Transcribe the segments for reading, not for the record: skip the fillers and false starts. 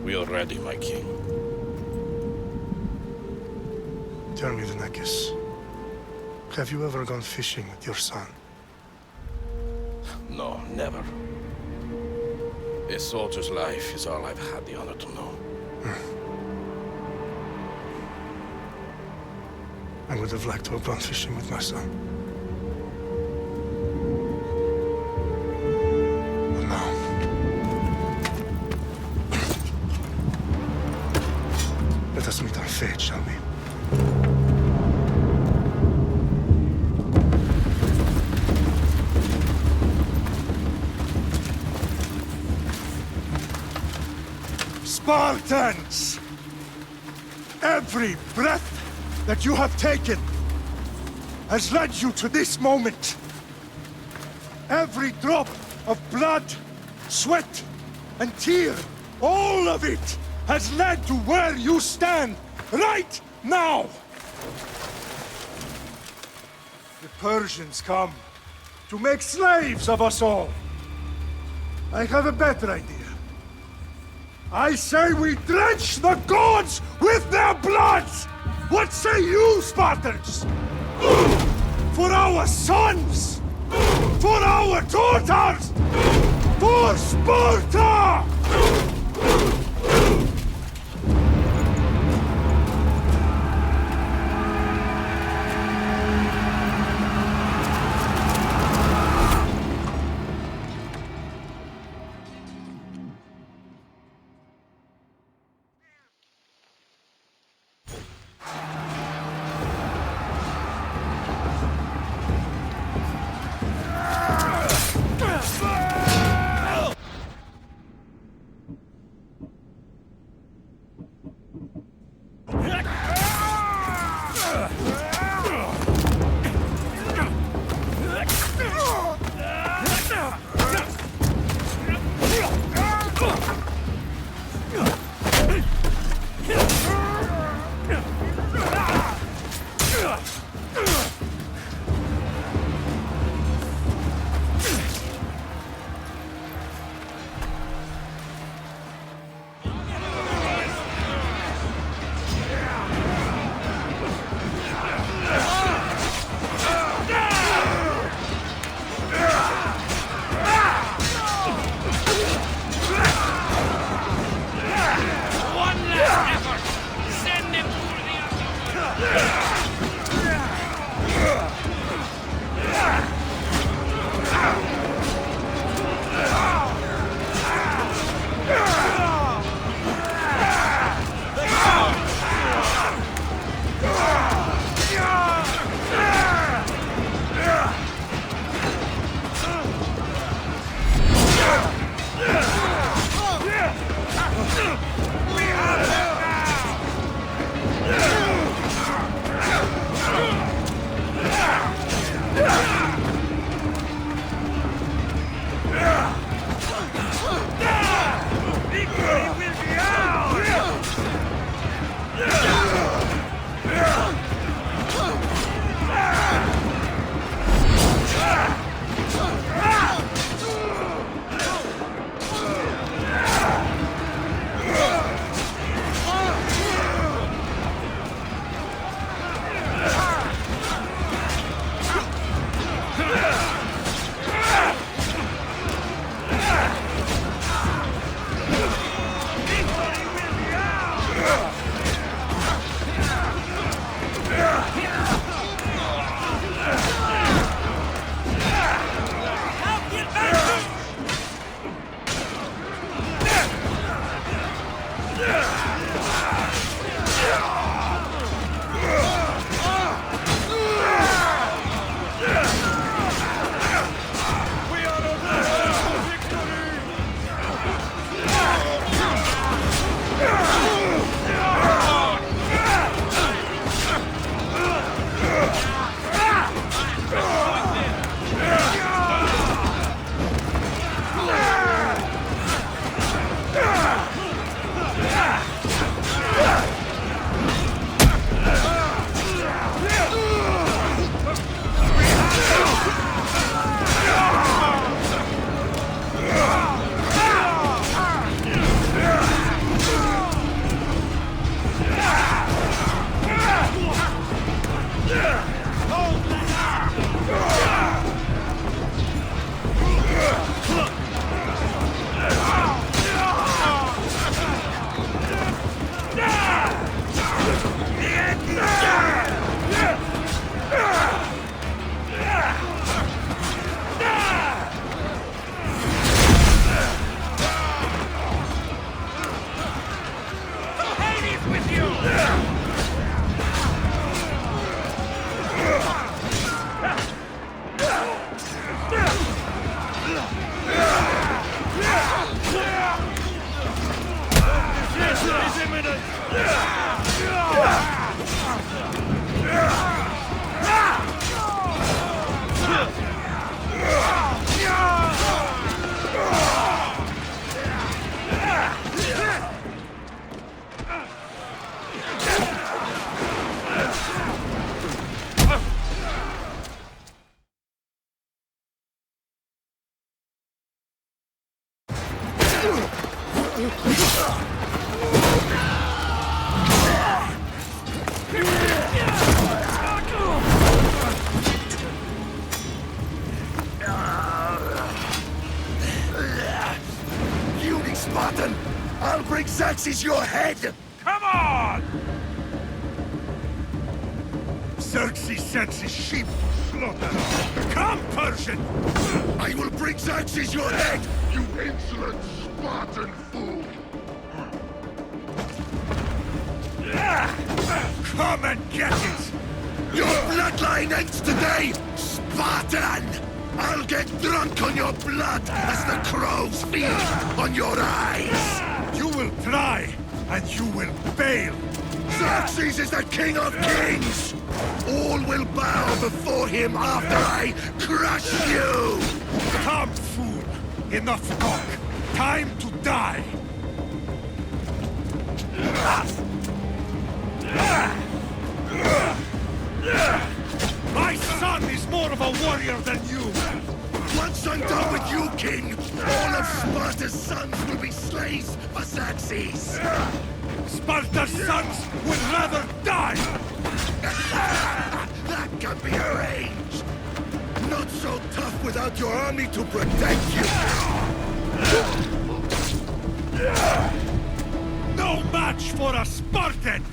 We are ready, my king. Tell me, Venekis, have you ever gone fishing with your son? No, never. A soldier's life is all I've had the honor to know. I would have liked to have gone fishing with my son. But now... Let us meet our fate, shall we? Spartans! Every breath that you have taken has led you to this moment. Every drop of blood, sweat, and tear, all of it has led to where you stand right now. The Persians come to make slaves of us all. I have a better idea. I say we drench the gods with their blood! What say you, Spartans? For our sons! For our daughters! For Sparta! Puny Spartan! I'll bring Xerxes your head! Come on! Xerxes sends his sheep to slaughter. Come, Persian! I will bring Xerxes your head! You insolent Spartan fool! Come and get it! Your bloodline ends today, Spartan! I'll get drunk on your blood as the crows feed on your eyes! You will try, and you will fail. Xerxes is the king of kings! All will bow before him after I crush you! Come, fool! Enough talk! Time to die! My son is more of a warrior than you! Once I'm done with you, king, all of Sparta's sons will be slaves for Xerxes! Sparta's sons would rather die! That can be arranged! Not so tough without your army to protect you! No match for a Spartan!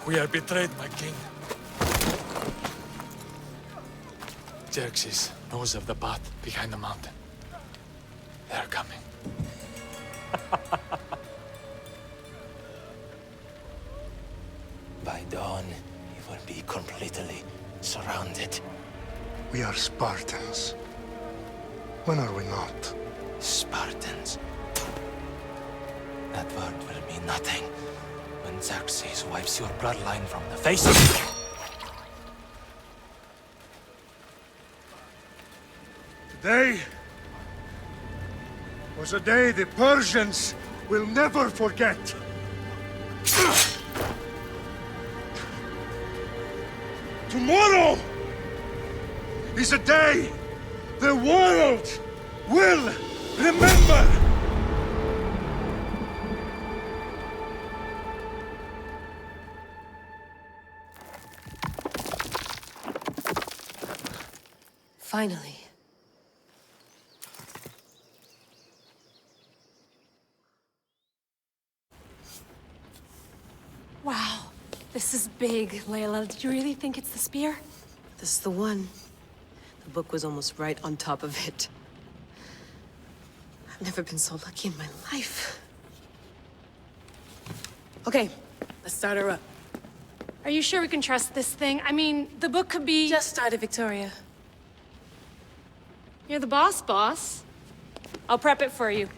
We are betrayed, my king. Xerxes knows of the path behind the mountain. They are coming. By dawn, you will be completely surrounded. We are Spartans. When are we not? Spartans. That word will mean nothing when Xerxes wipes your bloodline from the face of you. Today was a day the Persians will never forget. Tomorrow is a day the world will remember. Finally. Wow, this is big, Layla. Did you really think it's the spear? This is the one. The book was almost right on top of it. I've never been so lucky in my life. Okay, let's start her up. Are you sure we can trust this thing? I mean, the book could be... Just started, Victoria. You're the boss. I'll prep it for you.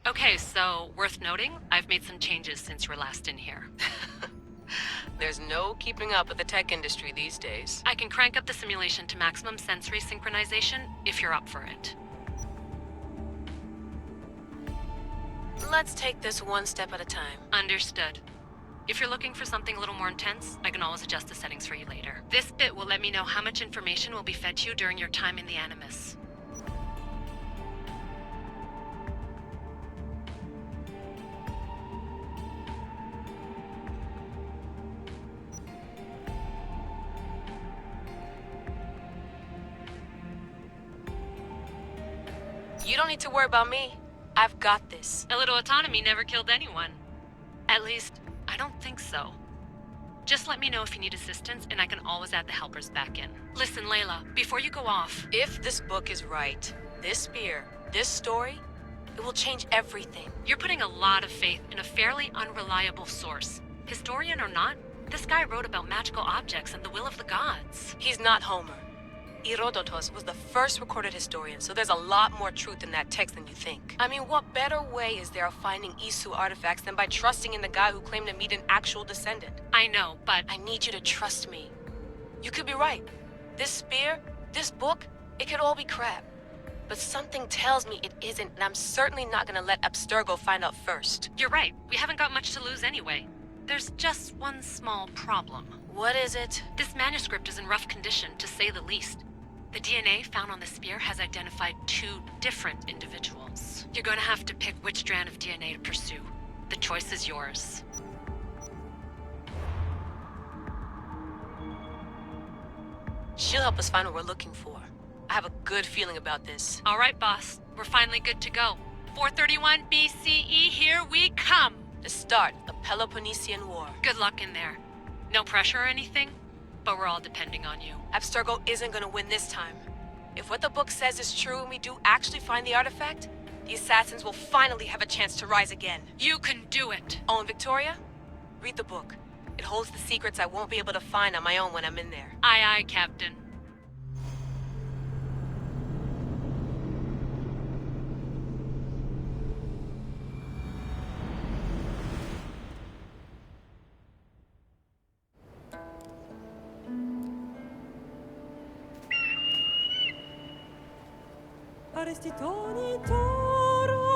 Okay, so worth noting, I've made some changes since you were last in here. There's no keeping up with the tech industry these days. I can crank up the simulation to maximum sensory synchronization if you're up for it. Let's take this one step at a time. Understood. If you're looking for something a little more intense, I can always adjust the settings for you later. This bit will let me know how much information will be fed to you during your time in the Animus. You don't need to worry about me. I've got this. A little autonomy never killed anyone. At least, I don't think so. Just let me know if you need assistance, and I can always add the helpers back in. Listen, Layla, before you go off... If this book is right, this spear, this story, it will change everything. You're putting a lot of faith in a fairly unreliable source. Historian or not, this guy wrote about magical objects and the will of the gods. He's not Homer. Herodotus was the first recorded historian, so there's a lot more truth in that text than you think. I mean, what better way is there of finding Isu artifacts than by trusting in the guy who claimed to meet an actual descendant? I know, but... I need you to trust me. You could be right. This spear, this book, it could all be crap. But something tells me it isn't, and I'm certainly not gonna let Abstergo find out first. You're right. We haven't got much to lose anyway. There's just one small problem. What is it? This manuscript is in rough condition, to say the least. The DNA found on the spear has identified 2 different individuals. You're going to have to pick which strand of DNA to pursue. The choice is yours. She'll help us find what we're looking for. I have a good feeling about this. All right, boss. We're finally good to go. 431 BCE, here we come! The start of the Peloponnesian War. Good luck in there. No pressure or anything, but we're all depending on you. Abstergo isn't gonna win this time. If what the book says is true and we do actually find the artifact, the assassins will finally have a chance to rise again. You can do it! Oh, and Victoria? Read the book. It holds the secrets I won't be able to find on my own when I'm in there. Aye, aye, Captain. Arestitoni toro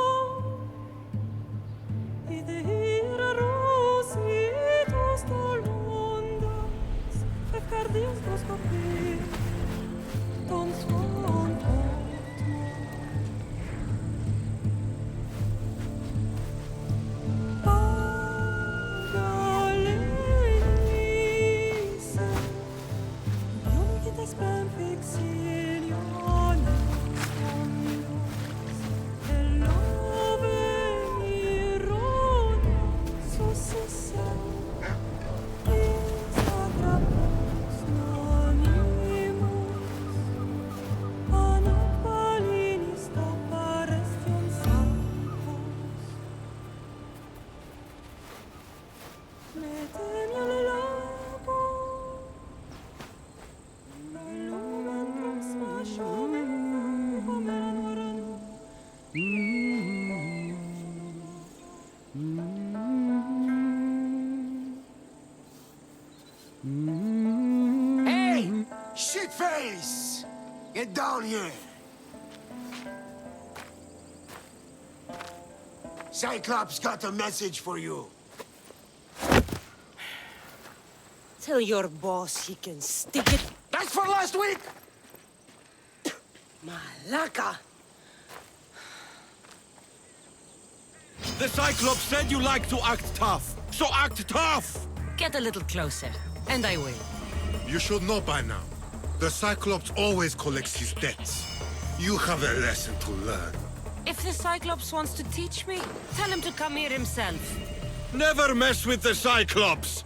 ide ira rositos tolondas efcardios proscopir ton suon Pagalenisa non che te spam fixilione Hey! Shitface! Get down here! Cyclops got a message for you. Tell your boss he can stick it. That's for last week! Malaka! The Cyclops said you like to act tough, so act tough! Get a little closer, and I will. You should know by now. The Cyclops always collects his debts. You have a lesson to learn. If the Cyclops wants to teach me, tell him to come here himself. Never mess with the Cyclops!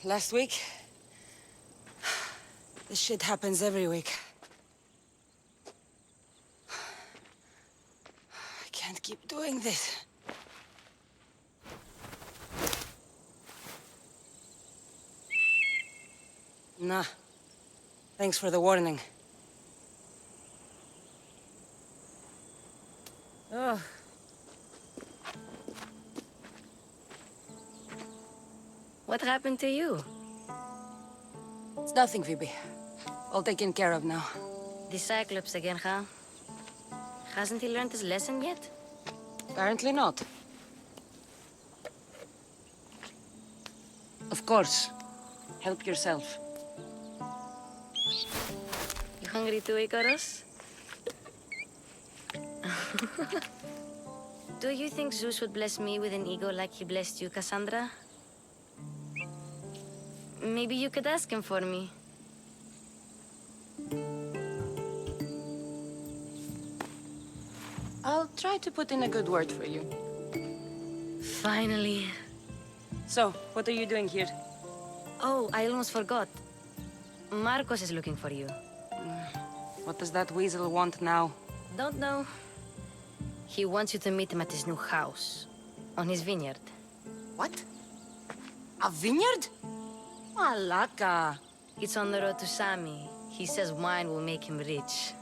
Last week? This shit happens every week. I can't keep doing this. Nah. Thanks for the warning. Oh. What happened to you? It's nothing, Phoebe. All taken care of now. The Cyclops again, huh? Hasn't he learned his lesson yet? Apparently not. Of course. Help yourself. You hungry too, Icarus? Do you think Zeus would bless me with an ego like he blessed you, Cassandra? Maybe you could ask him for me. I'll try to put in a good word for you. Finally. So, what are you doing here? Oh, I almost forgot. Marcos is looking for you. What does that weasel want now? Don't know. He wants you to meet him at his new house. On his vineyard. What? A vineyard? Malaka. It's on the road to Sami. He says wine will make him rich.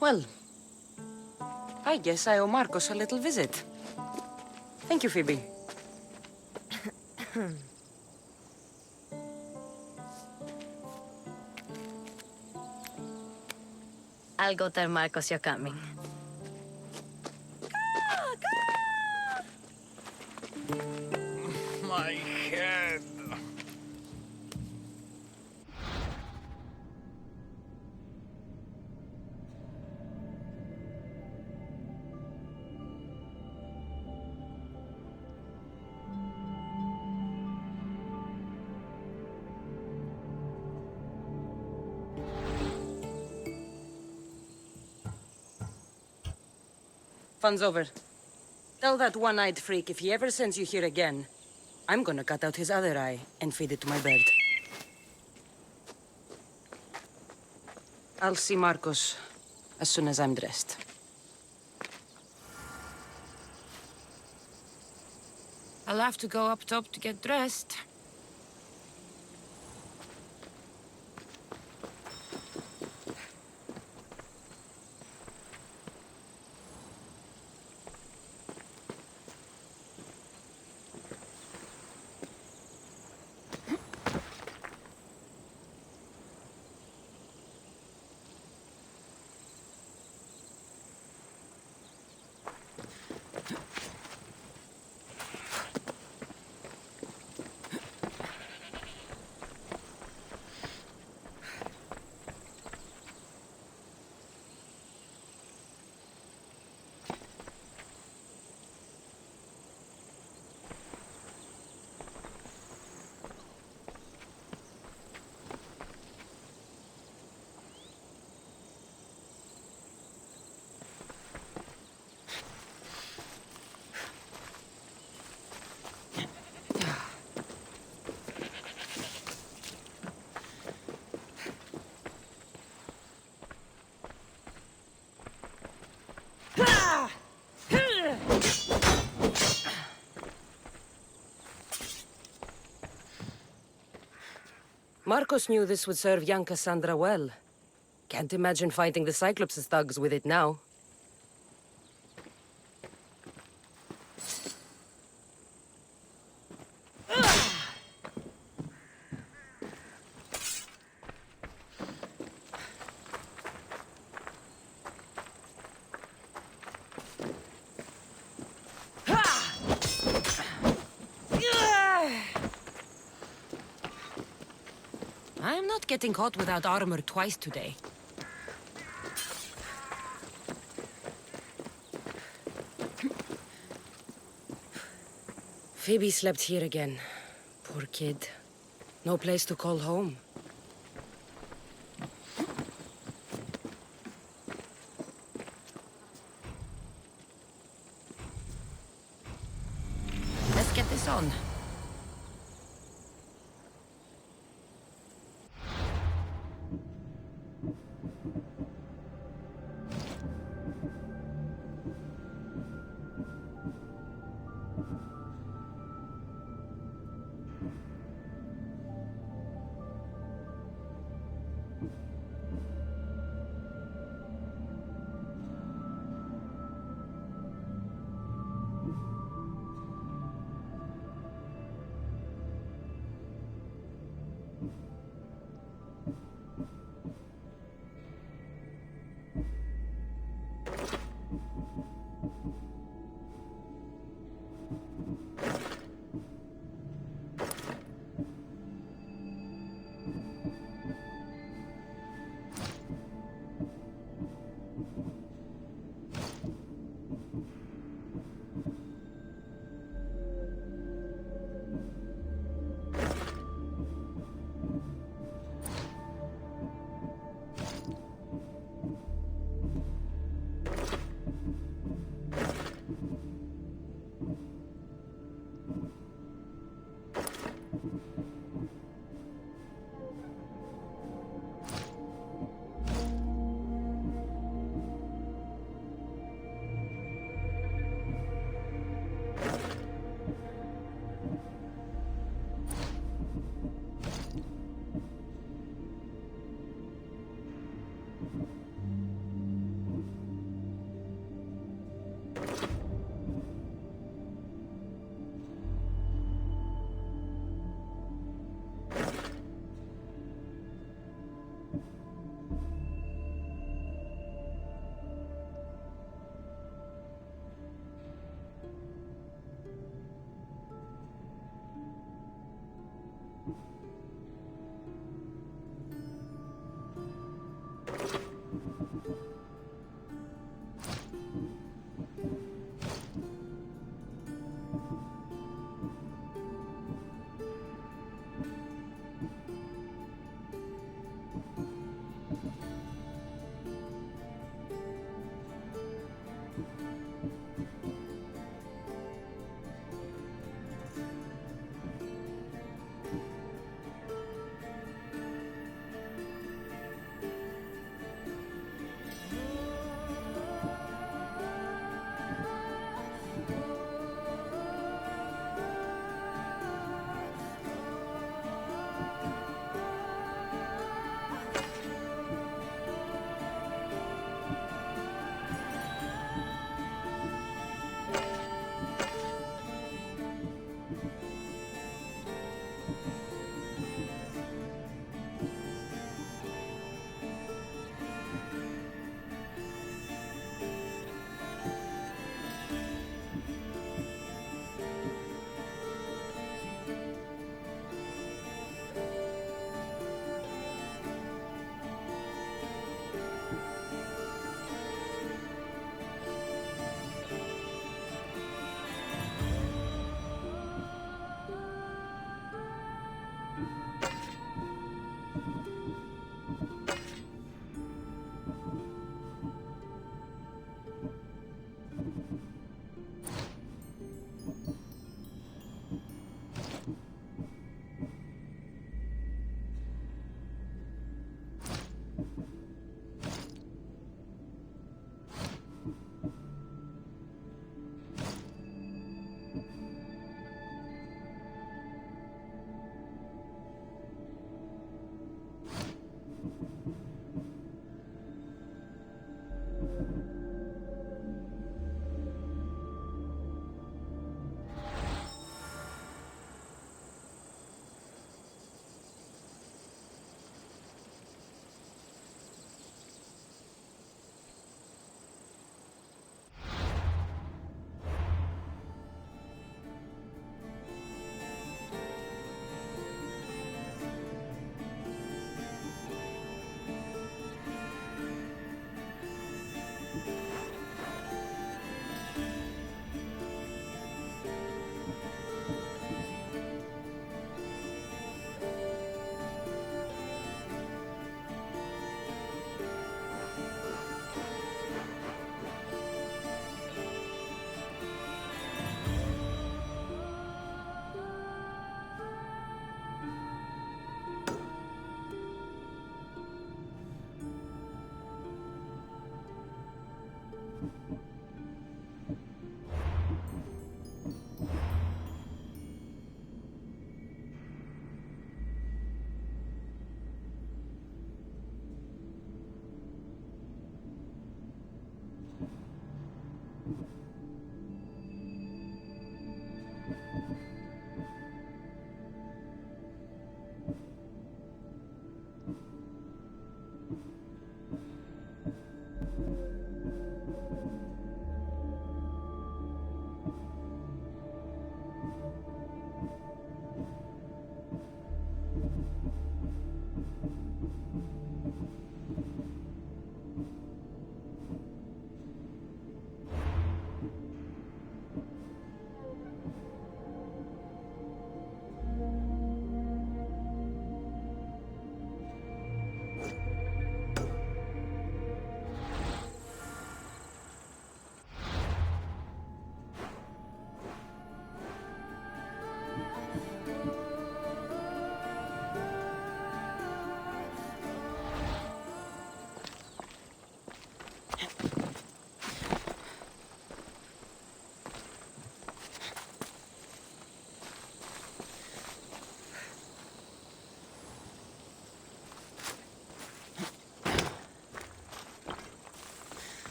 Well, I guess I owe Marcos a little visit. Thank you, Phoebe. I'll go tell Marcos you're coming. My head. Fun's over. Tell that one-eyed freak if he ever sends you here again, I'm gonna cut out his other eye and feed it to my bird. I'll see Marcos as soon as I'm dressed. I'll have to go up top to get dressed. Marcos knew this would serve young Cassandra well. Can't imagine fighting the Cyclops' thugs with it now. I'm not getting caught without armor twice today. Phoebe slept here again. Poor kid. No place to call home. Let's get this on.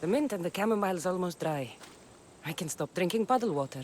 The mint and the chamomile's almost dry. I can stop drinking puddle water.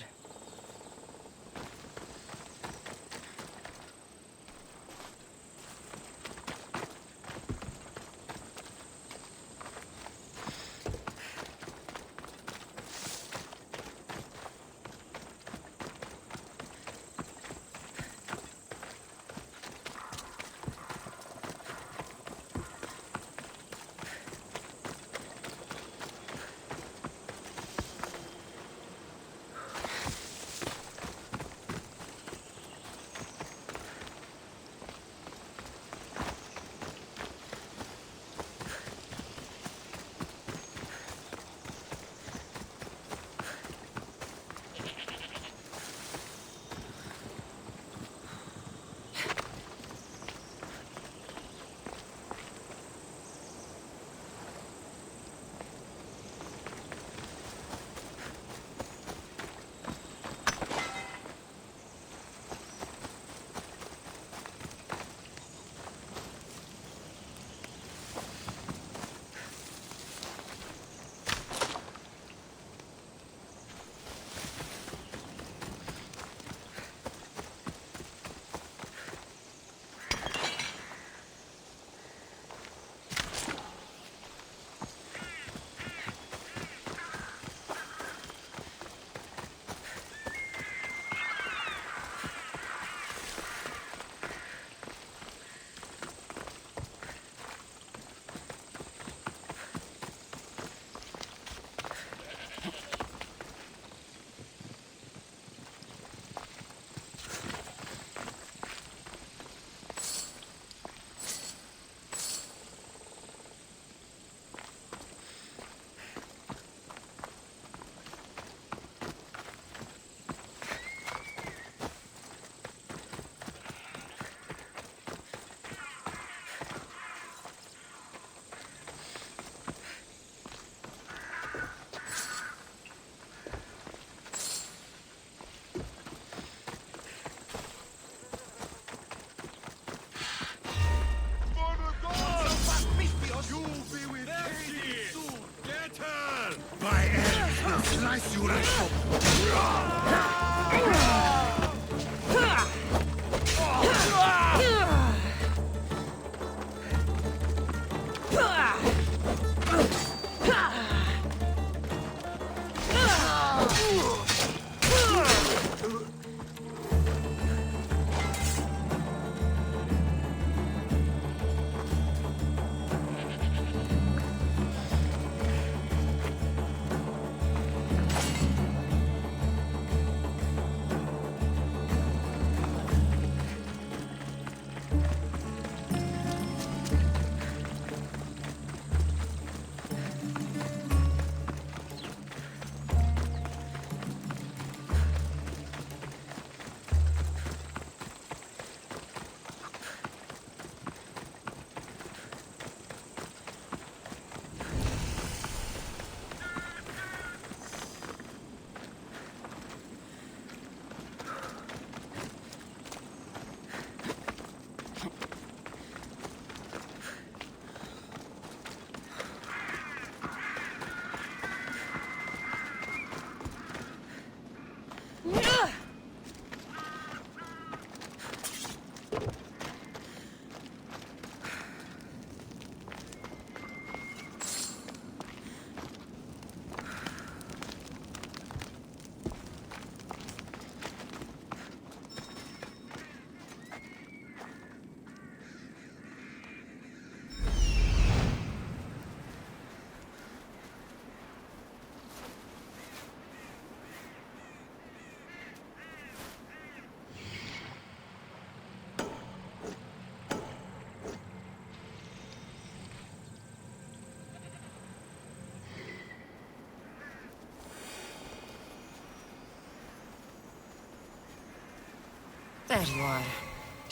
There you are.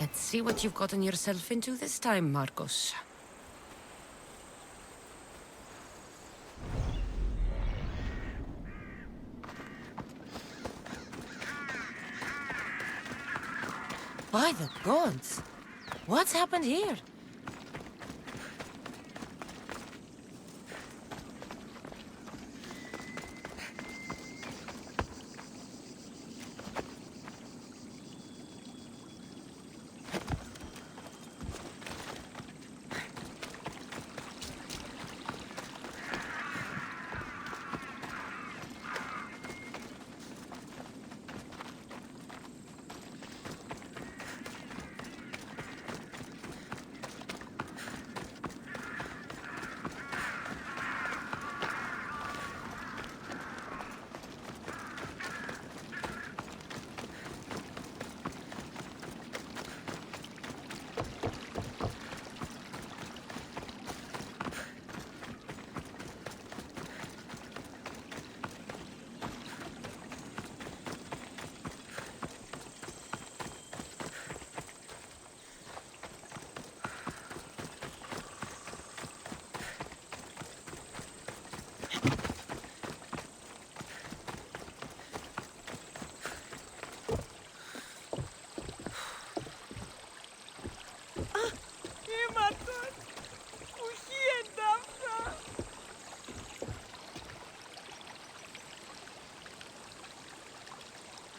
Let's see what you've gotten yourself into this time, Marcos. By the gods! What's happened here?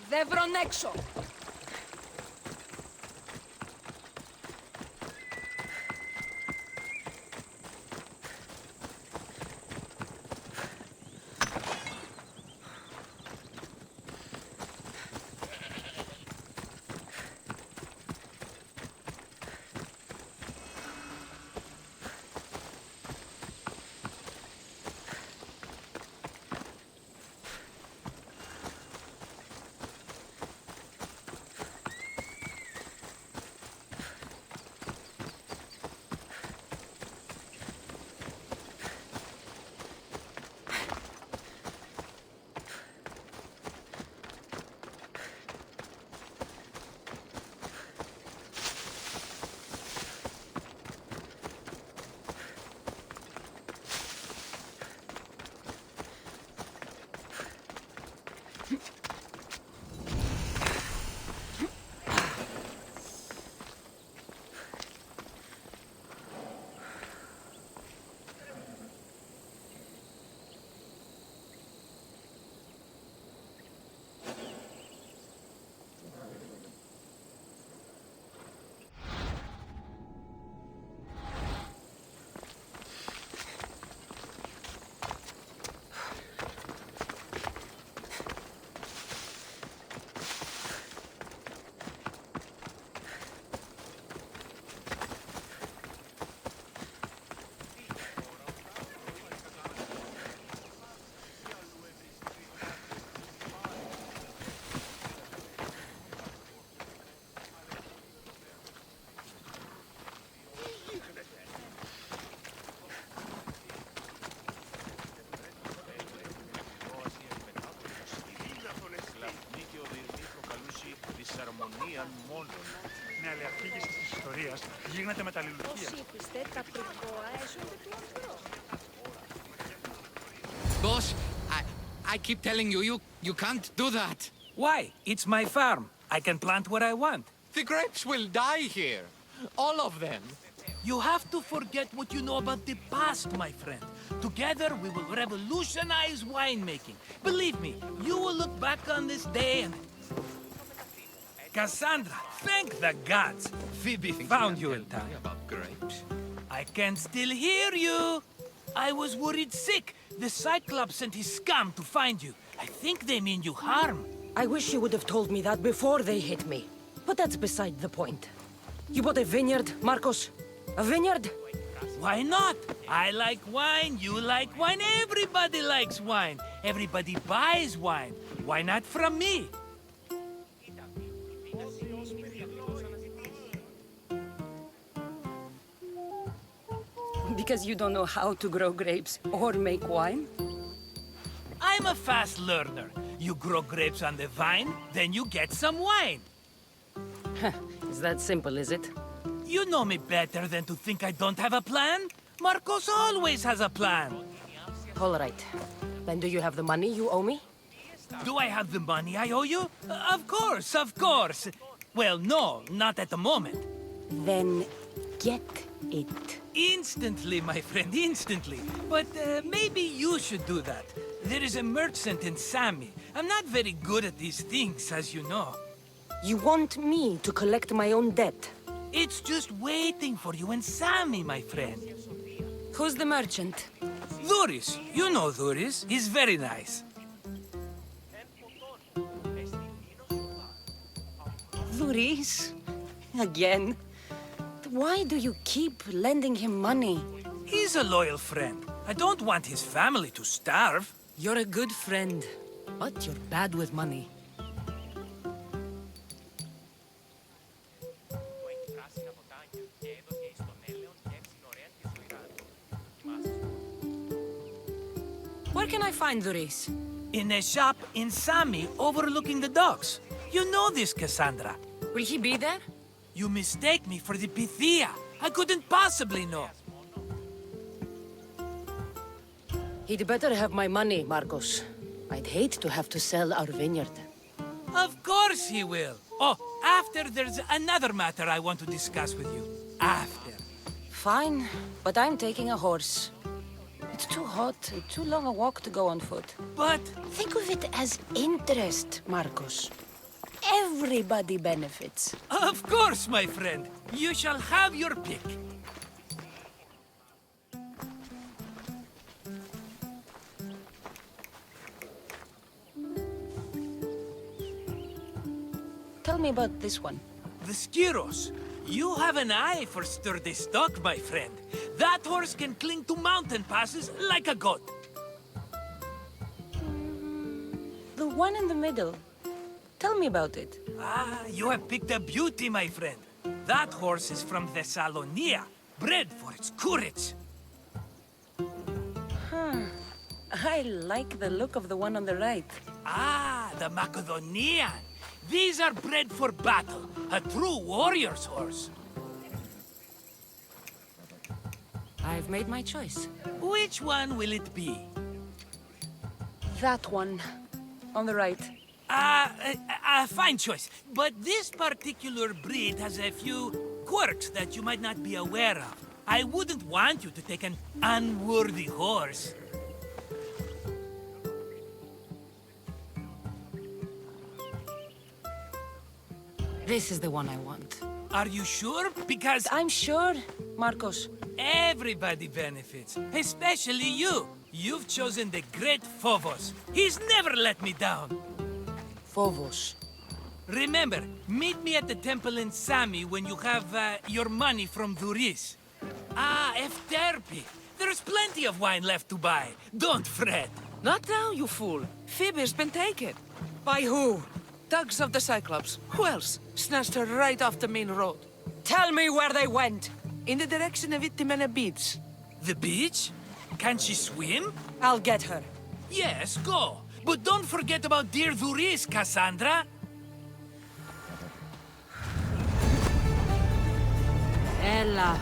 Δεν βρουν έξω. Ναι, αλλά αφήγηση της ιστορίας γίνεται με τα αλληλουχία. Boss, I keep telling you, you can't do that. Why? It's my farm. I can plant what I want. The grapes will die here. All of them. You have to forget what you know about the past, my friend. Together, we will revolutionize winemaking. Believe me, you will look back on this day and... Cassandra, thank the gods! Phoebe found you in time. About grapes. I can still hear you! I was worried sick. The Cyclops sent his scum to find you. I think they mean you harm. I wish you would have told me that before they hit me. But that's beside the point. You bought a vineyard, Marcos? A vineyard? Why not? I like wine, you like wine, everybody likes wine. Everybody buys wine. Why not from me? Because you don't know how to grow grapes or make wine? I'm a fast learner. You grow grapes on the vine, then you get some wine. Is that simple, is it? You know me better than to think I don't have a plan. Marcos always has a plan. All right. Then do you have the money you owe me? Do I have the money I owe you? Of course, of course. Well, no, not at the moment. Then get it. Instantly, my friend, instantly. But maybe you should do that. There is a merchant in Sami. I'm not very good at these things, as you know. You want me to collect my own debt? It's just waiting for you in Sami, my friend. Who's the merchant? Dhuris. You know Dhuris. He's very nice. Dhuris? Again? Why do you keep lending him money? He's a loyal friend. I don't want his family to starve. You're a good friend, but you're bad with money. Where can I find Dhuris? In a shop in Sami overlooking the docks. You know this, Cassandra. Will he be there? You mistake me for the Pythia. I couldn't possibly know. He'd better have my money, Marcos. I'd hate to have to sell our vineyard. Of course he will. Oh, after there's another matter I want to discuss with you. After. Fine, but I'm taking a horse. It's too hot and too long a walk to go on foot. But... think of it as interest, Marcos. Everybody benefits. Of course, my friend. You shall have your pick. Tell me about this one. The Skiros. You have an eye for sturdy stock, my friend. That horse can cling to mountain passes like a goat. The one in the middle. Tell me about it. Ah, you have picked a beauty, my friend. That horse is from Thessalonia, bred for its courage. I like the look of the one on the right. Ah, the Macedonian. These are bred for battle, a true warrior's horse. I've made my choice. Which one will it be? That one. On the right. Fine choice. But this particular breed has a few quirks that you might not be aware of. I wouldn't want you to take an unworthy horse. This is the one I want. Are you sure? Because... I'm sure, Marcos. Everybody benefits, especially you. You've chosen the great Phobos. He's never let me down. Phobos. Remember, meet me at the temple in Sami when you have your money from Dhuris. Ah, Efterpi. There's plenty of wine left to buy. Don't fret. Not now, you fool. Phoebe's been taken. By who? Thugs of the Cyclops. Who else? Snatched her right off the main road. Tell me where they went. In the direction of Itimena Beach. The beach? Can she swim? I'll get her. Yes, go. But don't forget about dear Dhuris, Cassandra. Ella.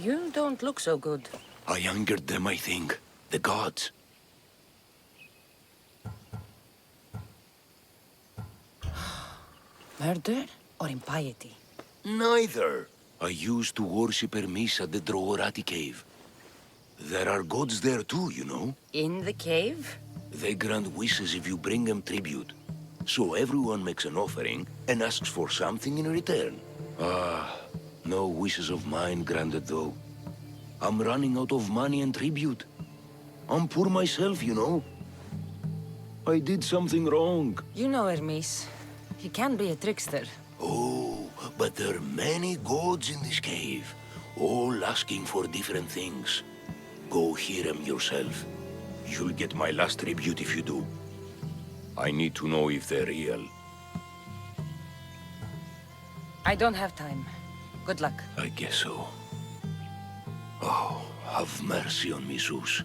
You don't look so good. I angered them, I think. The gods. Murder or impiety? Neither. I used to worship Hermes at the Droorati cave. There are gods there too, you know. In the cave? They grant wishes if you bring them tribute. So everyone makes an offering and asks for something in return. Ah, no wishes of mine granted though. I'm running out of money and tribute. I'm poor myself, you know. I did something wrong. You know Hermes. He can be a trickster. Oh, but there are many gods in this cave, all asking for different things. Go hear them yourself. You'll get my last tribute if you do. I need to know if they're real. I don't have time. Good luck. I guess so. Oh, have mercy on me, Zeus.